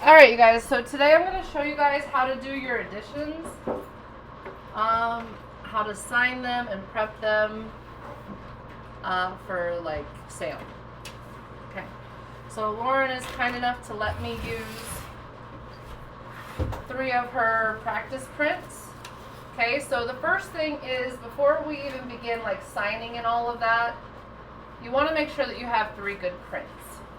Alright, you guys, so today I'm going to show you guys how to do your editions, how to sign them and prep them for like sale. Okay, so Lauren is kind enough to let me use 3 of her practice prints. Okay, so the first thing is, before we even begin like signing and all of that, you want to make sure that you have 3 good prints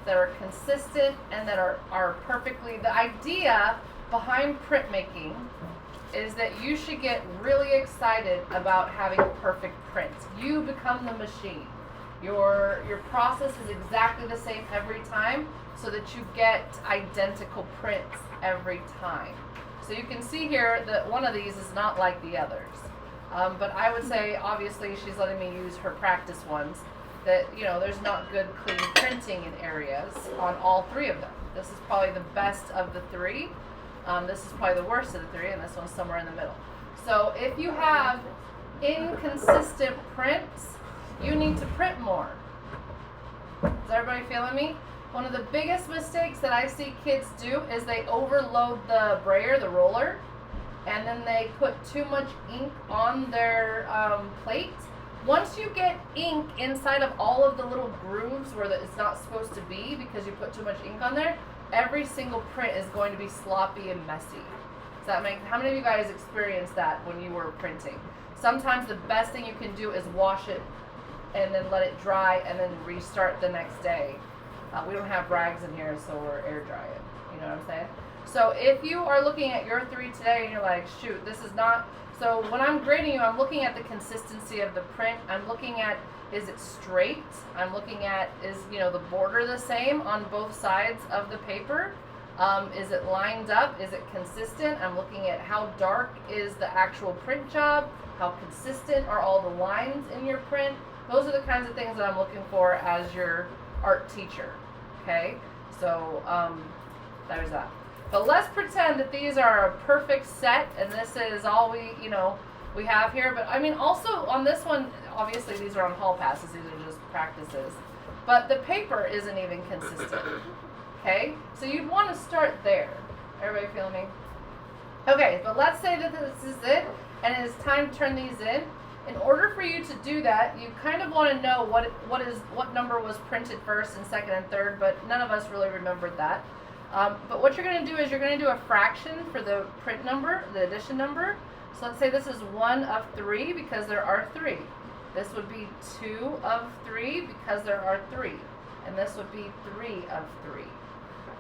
that are consistent and that are perfectly. The idea behind printmaking is that you should get really excited about having perfect prints. You become the machine. Your process is exactly the same every time, so that you get identical prints every time. So you can see here that one of these is not like the others. But I would say, obviously, she's letting me use her practice ones. That, you know, there's not good clean printing in areas on all 3 of them. This is probably the best of the 3. This is probably the worst of the 3, and this one's somewhere in the middle. So if you have inconsistent prints, you need to print more. Is everybody feeling me? One of the biggest mistakes that I see kids do is they overload the brayer, the roller, and then they put too much ink on their plate. Once you get ink inside of all of the little grooves where it's not supposed to be because you put too much ink on there, every single print is going to be sloppy and messy. Does that make, how many of you guys experienced that when you were printing? Sometimes the best thing you can do is wash it and then let it dry and then restart the next day. We don't have rags in here, so we're air dry it. You know what I'm saying? So if you are looking at your 3 today and you're like, shoot, this is not. So when I'm grading you, I'm looking at the consistency of the print. I'm looking at, is it straight? I'm looking at, is, you know, the border the same on both sides of the paper? Is it lined up? Is it consistent? I'm looking at how dark is the actual print job? How consistent are all the lines in your print? Those are the kinds of things that I'm looking for as your art teacher. Okay, so there's that. But let's pretend that these are a perfect set, and this is all we have here. But I mean, also on this one, obviously these are on hall passes. These are just practices. But the paper isn't even consistent. Okay, so you'd want to start there. Everybody feeling me? Okay, but let's say that this is it, and it is time to turn these in. In order for you to do that, you kind of want to know what number was printed first and second and third, but none of us really remembered that. But what you're going to do is you're going to do a fraction for the print number, the edition number. So let's say this is 1 of 3 because there are 3. This would be 2 of 3 because there are 3. And this would be 3 of 3.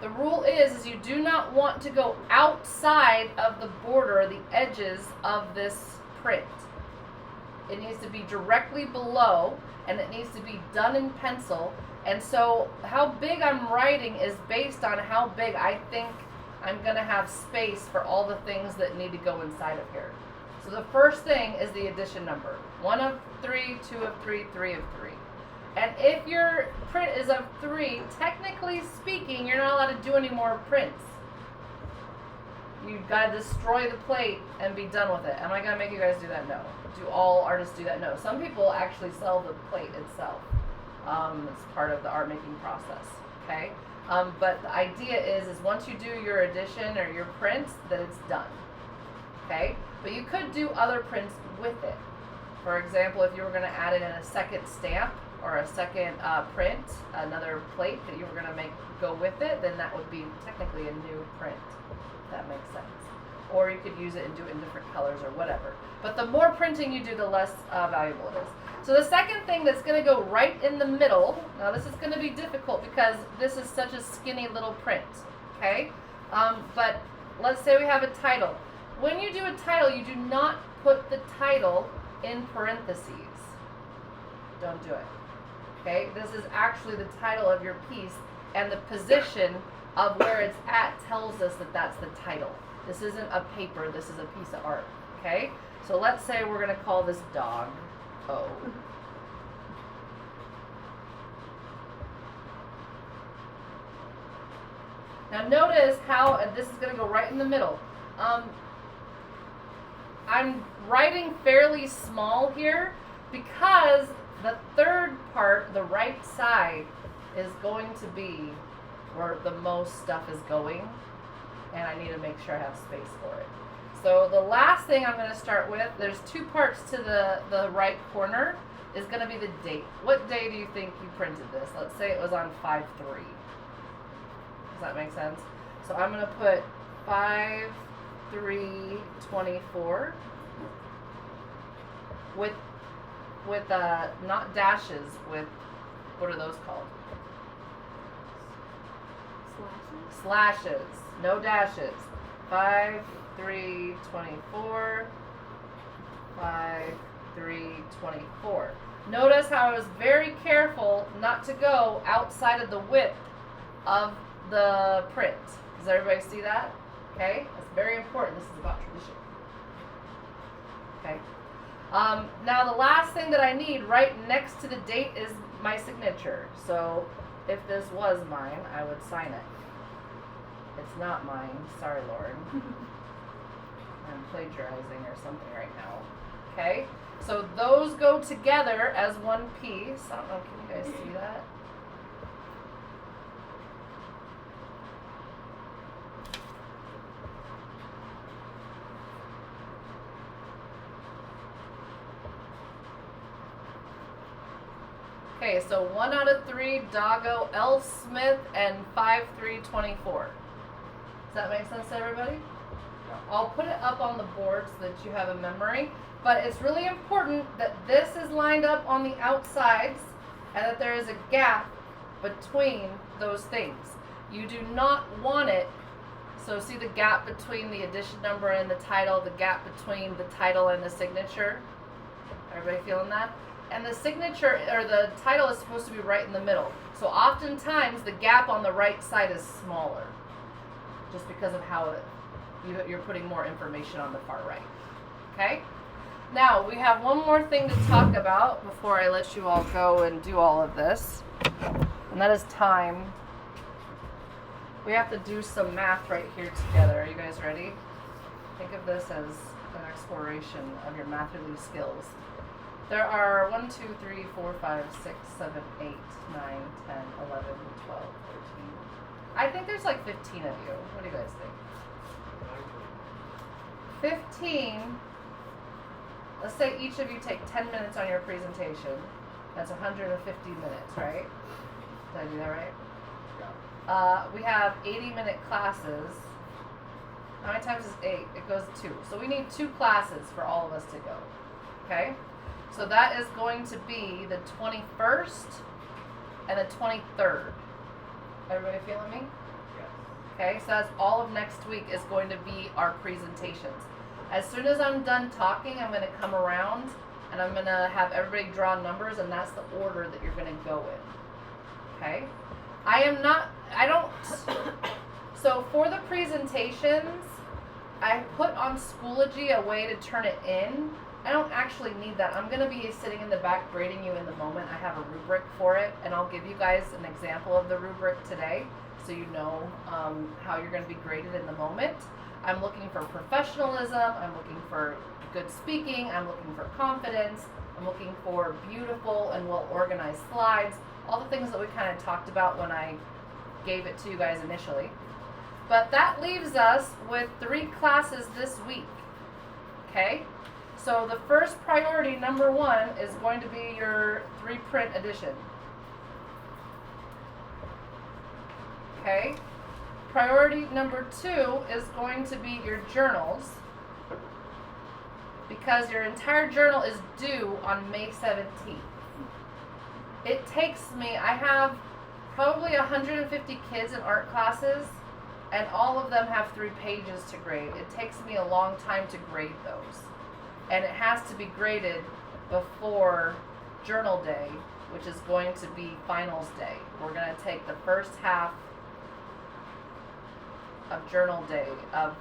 The rule is you do not want to go outside of the border, the edges of this print. It needs to be directly below, and it needs to be done in pencil. And so how big I'm writing is based on how big I think I'm going to have space for all the things that need to go inside of here. So the first thing is the edition number. 1 of 3, 2 of 3, 3 of 3. And if your print is of 3, technically speaking, you're not allowed to do any more prints. You've got to destroy the plate and be done with it. Am I going to make you guys do that? No. Do all artists do that? No. Some people actually sell the plate itself. It's part of the art making process. Okay? But the idea is once you do your edition or your prints, that it's done. Okay? But you could do other prints with it. For example, if you were going to add in a second stamp or a second print, another plate that you were going to make go with it, then that would be technically a new print. That makes sense. Or you could use it and do it in different colors or whatever. But the more printing you do, the less valuable it is. So the second thing that's going to go right in the middle, now this is going to be difficult because this is such a skinny little print, okay? But let's say we have a title. When you do a title, you do not put the title in parentheses. Don't do it, okay? This is actually the title of your piece, and the position of where it's at tells us that that's the title. This isn't a paper, this is a piece of art, okay? So let's say we're going to call this dog O. Now notice how, and this is going to go right in the middle. I'm writing fairly small here because the third part, the right side, is going to be where the most stuff is going. and I need to make sure I have space for it. So the last thing I'm going to start with, there's two parts to the right corner, is going to be the date. What day do you think you printed this? Let's say it was on 5/3. Does that make sense? So I'm going to put 5/3/24 with not dashes, with, what are those called? Slashes. No dashes. 5/3/24. 5/3/24. Notice how I was very careful not to go outside of the width of the print. Does everybody see that? Okay? That's very important. This is about tradition. Okay. Now the last thing that I need right next to the date is my signature. So if this was mine, I would sign it. It's not mine. Sorry, Lauren. I'm plagiarizing or something right now. Okay? So those go together as one piece. I don't know, can you guys see that? Okay, so 1 out of 3, Doggo, L. Smith, and 5/3/24. Does that make sense to everybody? I'll put it up on the board so that you have a memory. But it's really important that this is lined up on the outsides and that there is a gap between those things. You do not want it, so see the gap between the edition number and the title, the gap between the title and the signature? Everybody feeling that? And the signature, or the title, is supposed to be right in the middle. So oftentimes the gap on the right side is smaller, just because of how you're putting more information on the far right. Okay? Now, we have one more thing to talk about before I let you all go and do all of this, and that is time. We have to do some math right here together. Are you guys ready? Think of this as an exploration of your mathly skills. There are 1, 2, 3, 4, 5, 6, 7, 8, 9, 10, 11, 12, 13. I think there's like 15 of you. What do you guys think? 15. Let's say each of you take 10 minutes on your presentation. That's 150 minutes, right? Did I do that right? Yeah. We have 80-minute classes. How many times is 8? It goes 2. So we need 2 classes for all of us to go. Okay? So that is going to be the 21st and the 23rd. Everybody feeling me? Yes. Okay, so that's all of next week is going to be our presentations. As soon as I'm done talking, I'm going to come around and I'm going to have everybody draw numbers, and that's the order that you're going to go in. Okay? So for the presentations, I put on Schoology a way to turn it in. I don't actually need that. I'm going to be sitting in the back grading you in the moment. I have a rubric for it, and I'll give you guys an example of the rubric today so you know how you're going to be graded in the moment. I'm looking for professionalism. I'm looking for good speaking. I'm looking for confidence. I'm looking for beautiful and well-organized slides. All the things that we kind of talked about when I gave it to you guys initially. But that leaves us with 3 classes this week. Okay? So the first priority, number 1, is going to be your 3-print edition. Okay? Priority number 2 is going to be your journals, because your entire journal is due on May 17th. It takes me, I have probably 150 kids in art classes, and all of them have 3 pages to grade. It takes me a long time to grade those. And it has to be graded before journal day, which is going to be finals day. We're going to take the first half of journal day, of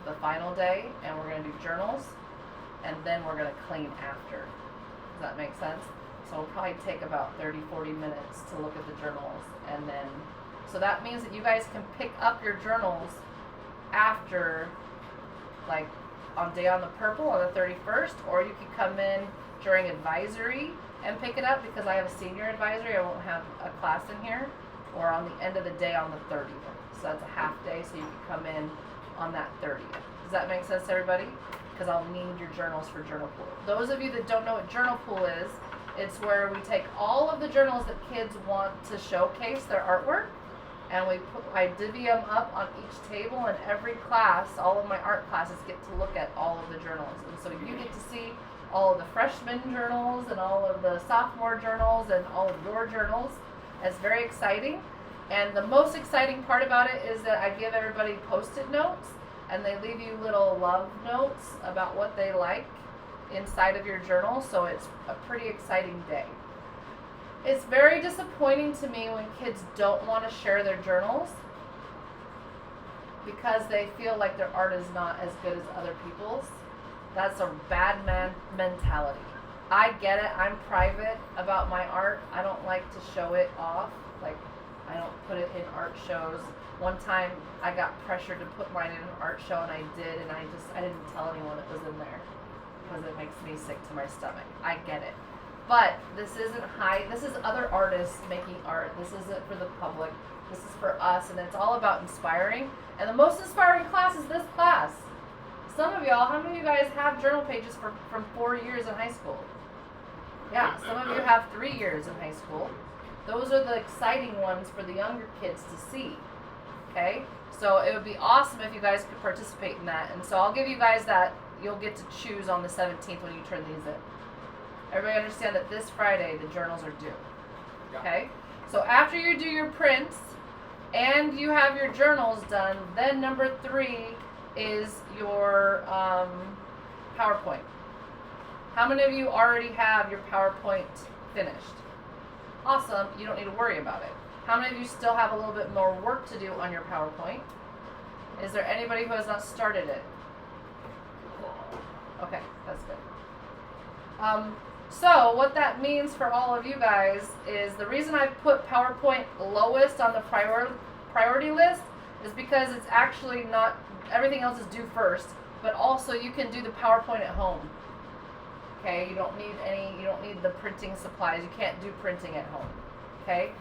the final day, and we're going to do journals, and then we're going to clean after. Does that make sense? So it'll probably take about 30-40 minutes to look at the journals, and then, so that means that you guys can pick up your journals after, like, on Day on the Purple on the 31st, or you can come in during advisory and pick it up, because I have a senior advisory. I won't have a class in here, or on the end of the day on the 30th. So that's a half day, so you can come in on that 30th. Does that make sense to everybody? Because I'll need your journals for journal pool. Those of you that don't know what journal pool is, it's where we take all of the journals that kids want to showcase their artwork, and I divvy them up on each table, and every class, all of my art classes get to look at all of the journals. And so you get to see all of the freshman journals and all of the sophomore journals and all of your journals. It's very exciting. And the most exciting part about it is that I give everybody Post-it notes, and they leave you little love notes about what they like inside of your journal, so it's a pretty exciting day. It's very disappointing to me when kids don't want to share their journals because they feel like their art is not as good as other people's. That's a bad man mentality. I get it. I'm private about my art. I don't like to show it off. Like, I don't put it in art shows. One time I got pressured to put mine in an art show, and I did, and I didn't tell anyone it was in there because it makes me sick to my stomach. I get it. But this isn't this is other artists making art. This isn't for the public. This is for us, and it's all about inspiring. And the most inspiring class is this class. Some of y'all, how many of you guys have journal pages from 4 years in high school? Yeah, some of you have 3 years in high school. Those are the exciting ones for the younger kids to see. Okay? So it would be awesome if you guys could participate in that. And so I'll give you guys that. You'll get to choose on the 17th when you turn these in. Everybody understand that this Friday the journals are due. Okay? So after you do your prints and you have your journals done, then number 3 is your PowerPoint. How many of you already have your PowerPoint finished? Awesome. You don't need to worry about it. How many of you still have a little bit more work to do on your PowerPoint? Is there anybody who has not started it? Okay, that's good. So what that means for all of you guys is the reason I put PowerPoint lowest on the priority list is because it's actually not, everything else is due first, but also you can do the PowerPoint at home. Okay, you don't need the printing supplies. You can't do printing at home. Okay?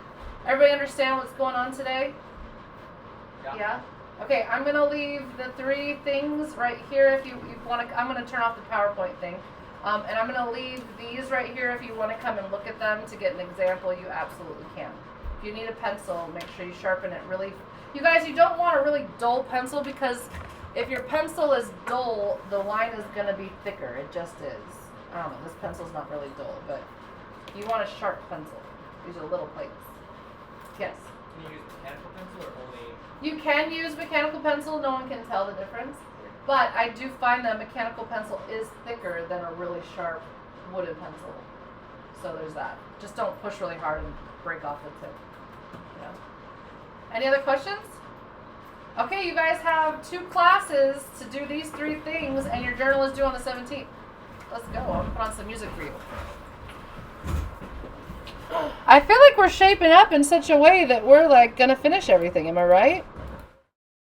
Everybody understand what's going on today? Yeah? Okay, I'm going to leave the 3 things right here if you want to. I'm going to turn off the PowerPoint thing. And I'm going to leave these right here if you want to come and look at them to get an example. You absolutely can. If you need a pencil, make sure you sharpen it really. You guys, you don't want a really dull pencil because if your pencil is dull, the line is going to be thicker. It just is. I don't know, this pencil's not really dull, but you want a sharp pencil. These are little plates. Yes? Can you use mechanical pencil or only? You can use mechanical pencil, no one can tell the difference. But I do find that mechanical pencil is thicker than a really sharp wooden pencil. So there's that. Just don't push really hard and break off the tip. Yeah. Any other questions? Okay, you guys have 2 classes to do these 3 things, and your journal is due on the 17th. Let's go. I'll put on some music for you. I feel like we're shaping up in such a way that we're like gonna finish everything. Am I right?